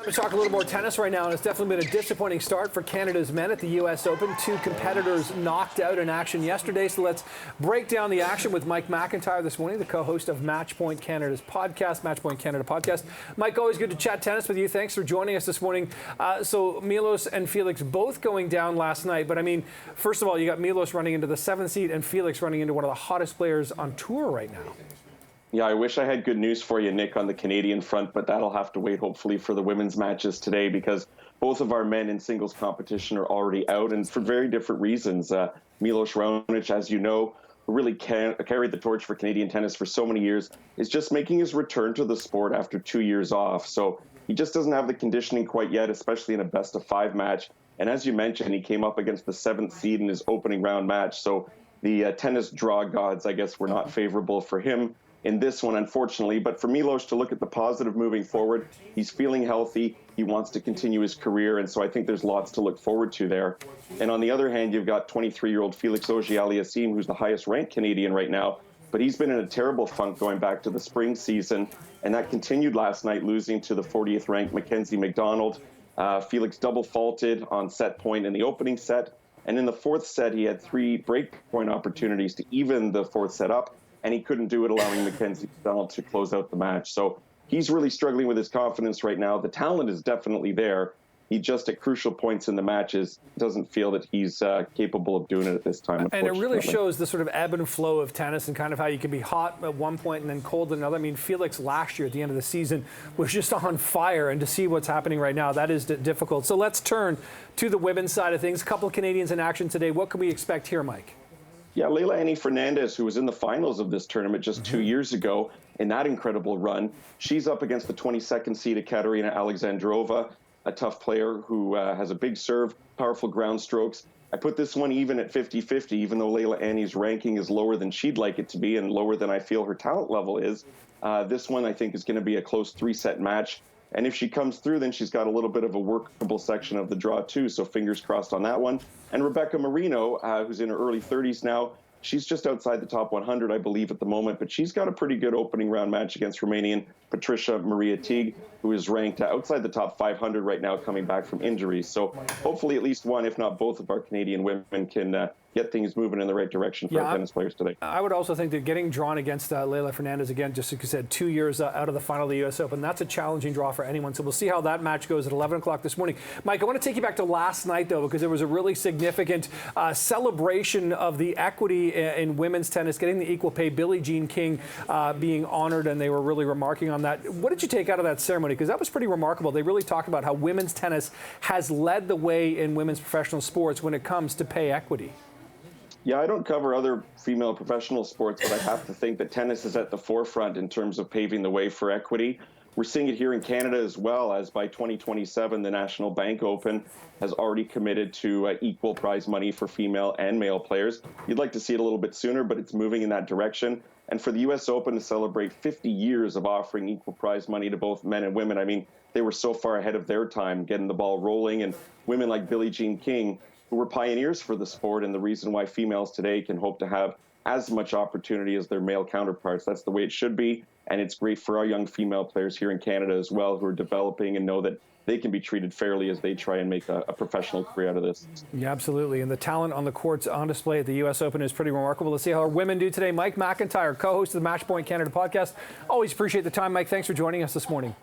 To talk a little more tennis right now, and it's definitely been a disappointing start for Canada's men at the U.S. Open. Two competitors knocked out in action yesterday, so let's break down the action with Mike McIntyre this morning, the co-host of Matchpoint Canada's podcast, Matchpoint Canada podcast. Mike, always good to chat tennis with you. Thanks for joining us this morning. So Milos and Felix both going down last night, but I mean, first of all, you got Milos running into the 7th seed and Felix running into one of the hottest players on tour right now. Yeah, I wish I had good news for you, Nick, on the Canadian front, but that'll have to wait, hopefully, for the women's matches today, because both of our men in singles competition are already out, and for very different reasons. Milos Raonic, as you know, who really carried the torch for Canadian tennis for so many years, is just making his return to the sport after 2 years off. So he just doesn't have the conditioning quite yet, especially in a best-of-5 match. And as you mentioned, he came up against the 7th seed in his opening round match. So the tennis draw gods, I guess, were not favorable for him in this one, unfortunately. But for Milos to look at the positive moving forward, he's feeling healthy. He wants to continue his career, and so I think there's lots to look forward to there. And on the other hand, you've got 23-year-old Felix Auger-Aliassime, who's the highest-ranked Canadian right now, but he's been in a terrible funk going back to the spring season, and that continued last night, losing to the 40th-ranked Mackenzie McDonald. Felix double faulted on set point in the opening set, and in the 4th set, he had 3 break point opportunities to even the 4th set up, and he couldn't do it, allowing Mackenzie McDonald to close out the match. So he's really struggling with his confidence right now. The talent is definitely there. He just, at crucial points in the matches, doesn't feel that he's capable of doing it at this time. And it really shows the sort of ebb and flow of tennis and kind of how you can be hot at one point and then cold at another. I mean, Felix last year at the end of the season was just on fire, and to see what's happening right now, that is difficult. So let's turn to the women's side of things. A couple of Canadians in action today. What can we expect here, Mike? Yeah, Leylah Annie Fernandez, who was in the finals of this tournament just 2 years ago in that incredible run, she's up against the 22nd seed Ekaterina Alexandrova, a tough player who has a big serve, powerful ground strokes. I put this one even at 50-50, even though Leylah Annie's ranking is lower than she'd like it to be and lower than I feel her talent level is. This one, I think, is going to be a close 3-set match. And if she comes through, then she's got a little bit of a workable section of the draw, too. So fingers crossed on that one. And Rebecca Marino, who's in her early 30s now, she's just outside the top 100, I believe, at the moment. But she's got a pretty good opening round match against Romanian Patricia Maria Teague, who is ranked outside the top 500 right now, coming back from injuries. So hopefully at least one, if not both, of our Canadian women can get things moving in the right direction for our tennis players today. I would also think that getting drawn against Leylah Fernandez again, just like you said, 2 years out of the final of the U.S. Open, that's a challenging draw for anyone. So we'll see how that match goes at 11 o'clock this morning. Mike, I want to take you back to last night, though, because there was a really significant celebration of the equity in women's tennis, getting the equal pay. Billie Jean King being honored, and they were really remarking on that. What did you take out of that ceremony? Because that was pretty remarkable. They really talked about how women's tennis has led the way in women's professional sports when it comes to pay equity. Yeah, I don't cover other female professional sports, but I have to think that tennis is at the forefront in terms of paving the way for equity. We're seeing it here in Canada as well, as by 2027, the National Bank Open has already committed to equal prize money for female and male players. You'd like to see it a little bit sooner, but it's moving in that direction. And for the U.S. Open to celebrate 50 years of offering equal prize money to both men and women, I mean, they were so far ahead of their time getting the ball rolling. And women like Billie Jean King, who were pioneers for the sport and the reason why females today can hope to have as much opportunity as their male counterparts. That's the way it should be, and it's great for our young female players here in Canada as well, who are developing and know that they can be treated fairly as they try and make a professional career out of this. Yeah, absolutely. And the talent on the courts on display at the U.S. Open is pretty remarkable. Let's see how our women do today. Mike McIntyre, co-host of the Matchpoint Canada podcast. Always appreciate the time, Mike. Thanks for joining us this morning.